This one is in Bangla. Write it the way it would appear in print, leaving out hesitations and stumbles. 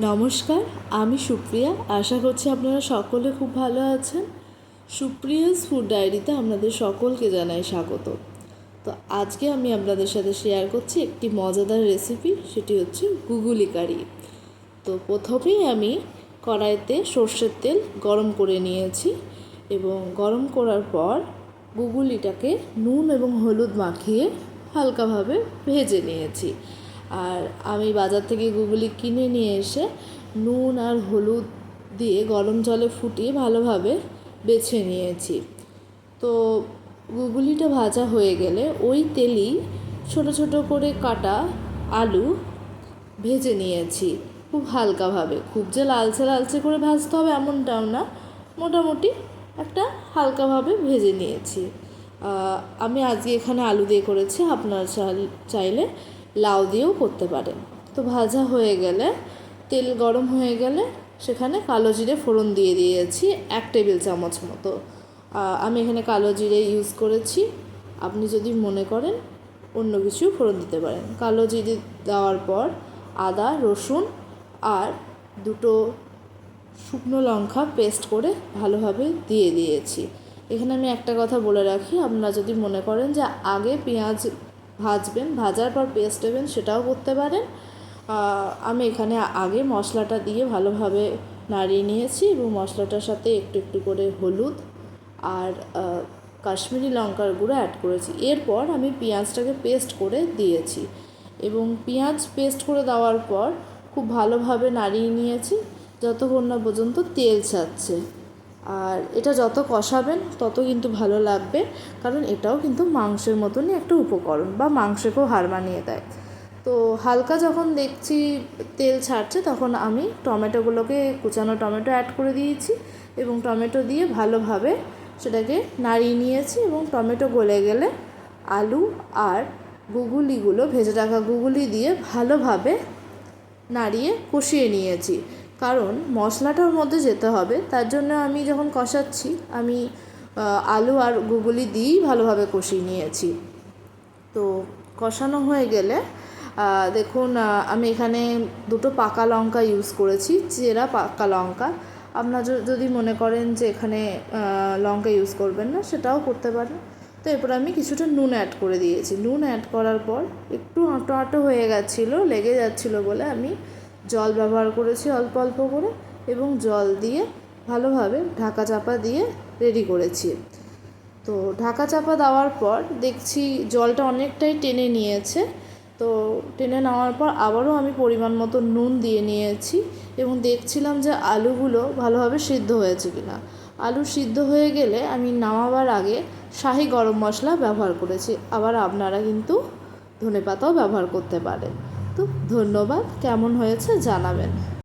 নমস্কার, আমি সুপ্রিয়া। আশা করছি আপনারা সকলে খুব ভালো আছেন। সুপ্রিয়াস ফুড ডায়েরিতে আপনাদের সকলকে জানাই স্বাগত। তো আজকে আমি আপনাদের সাথে শেয়ার করছি একটি মজাদার রেসিপি, সেটি হচ্ছে গুগুলি কারি। তো প্রথমেই আমি কড়াইতে সর্ষের তেল গরম করে নিয়েছি এবং গরম করার পর গুগুলিটাকে নুন এবং হলুদ মাখিয়ে হালকাভাবে ভেজে নিয়েছি। আর আমি বাজার থেকে গুগুলি কিনে নিয়ে এসে নুন আর হলুদ দিয়ে গরম জলে ফুটিয়ে ভালোভাবে বেছে নিয়েছি। তো গুগুলিটা ভাজা হয়ে গেলে ওই তেলেই ছোট ছোট করে কাটা আলু ভেজে নিয়েছি খুব হালকাভাবে। খুব যে লালচে লালচে করে ভাজতে হবে এমনটাও না, মোটামুটি একটা হালকাভাবে ভেজে নিয়েছি। আমি আজকে এখানে আলু দিয়ে করেছি, আপনারা চাইলে লাউ দিয়েও করতে পারেন। তো ভাজা হয়ে গেলে তেল গরম হয়ে গেলে সেখানে কালো জিরে ফোড়ন দিয়ে দিয়েছি 1 টেবিল চামচ মতো। আমি এখানে কালো জিরে ইউজ করেছি, আপনি যদি মনে করেন অন্য কিছু ফোড়ন দিতে পারেন। কালো জিরে দেওয়ার পর আদা রসুন আর 2টো শুকনো লঙ্কা পেস্ট করে ভালোভাবে দিয়ে দিয়েছি। এখানে আমি একটা কথা বলে রাখি, আপনারা যদি মনে করেন যে আগে পেঁয়াজ ভাজবেন, ভাজার পর পেস্ট দেবেন, সেটাও করতে পারেন। আমি এখানে আগে মশলাটা দিয়ে ভালোভাবে নাড়িয়ে নিয়েছি এবং মশলাটার সাথে একটু একটু করে হলুদ আর কাশ্মীরি লঙ্কার গুঁড়ো অ্যাড করেছি। এরপর আমি পেঁয়াজটাকে পেস্ট করে দিয়েছি এবং পেঁয়াজ পেস্ট করে দেওয়ার পর খুব ভালোভাবে নাড়িয়ে নিয়েছি যতক্ষণ না পর্যন্ত তেল ছাড়ছে। আর এটা যত কষাবেন তত কিন্তু ভালো লাগবে, কারণ এটাও কিন্তু মাংসের মতনই একটা উপকরণ বা মাংসকেও হার মানিয়ে দেয়। তো হালকা যখন দেখছি তেল ছাড়ছে তখন আমি টমেটোগুলোকে কুচানো টমেটো অ্যাড করে দিয়েছি এবং টমেটো দিয়ে ভালোভাবে সেটাকে নাড়িয়ে নিয়েছি এবং টমেটো গলে গেলে আলু আর গুগুলিগুলো ভেজে রাখা গুগুলি দিয়ে ভালোভাবে নাড়িয়ে কষিয়ে নিয়েছি, কারণ মশলাটার মধ্যে যেতে হবে। তার জন্য আমি যখন কষাচ্ছি আমি আলু আর গুগুলি দিয়েই ভালোভাবে কষিয়ে নিয়েছি। তো কষানো হয়ে গেলে দেখুন আমি এখানে 2টো পাকা লঙ্কা ইউজ করেছি, চেরা পাকা লঙ্কা। আপনারা যদি মনে করেন যে এখানে লঙ্কা ইউজ করবেন না, সেটাও করতে পারেন। তো এরপর আমি কিছুটা নুন অ্যাড করে দিয়েছি। নুন অ্যাড করার পর একটু আঁটো আঁটো হয়ে গেছিলো, লেগে যাচ্ছিলো বলে আমি জল ব্যবহার করেছি অল্প অল্প করে এবং জল দিয়ে ভালোভাবে ঢাকা চাপা দিয়ে রেডি করেছি। তো ঢাকা চাপা দেওয়ার পর দেখছি জলটা অনেকটাই টেনে নিয়েছে। তো টেনে নেওয়ার পর আবারও আমি পরিমাণ মতো নুন দিয়ে নিয়েছি এবং দেখছিলাম যে আলুগুলো ভালোভাবে সিদ্ধ হয়েছে কিনা। আলু সিদ্ধ হয়ে গেলে আমি নামাবার আগে শাহি গরম মশলা ব্যবহার করেছি। আবার আপনারা কিন্তু ধনেপাতাও ব্যবহার করতে পারেন। তো ধন্যবাদ, কেমন হয়েছে জানাবেন।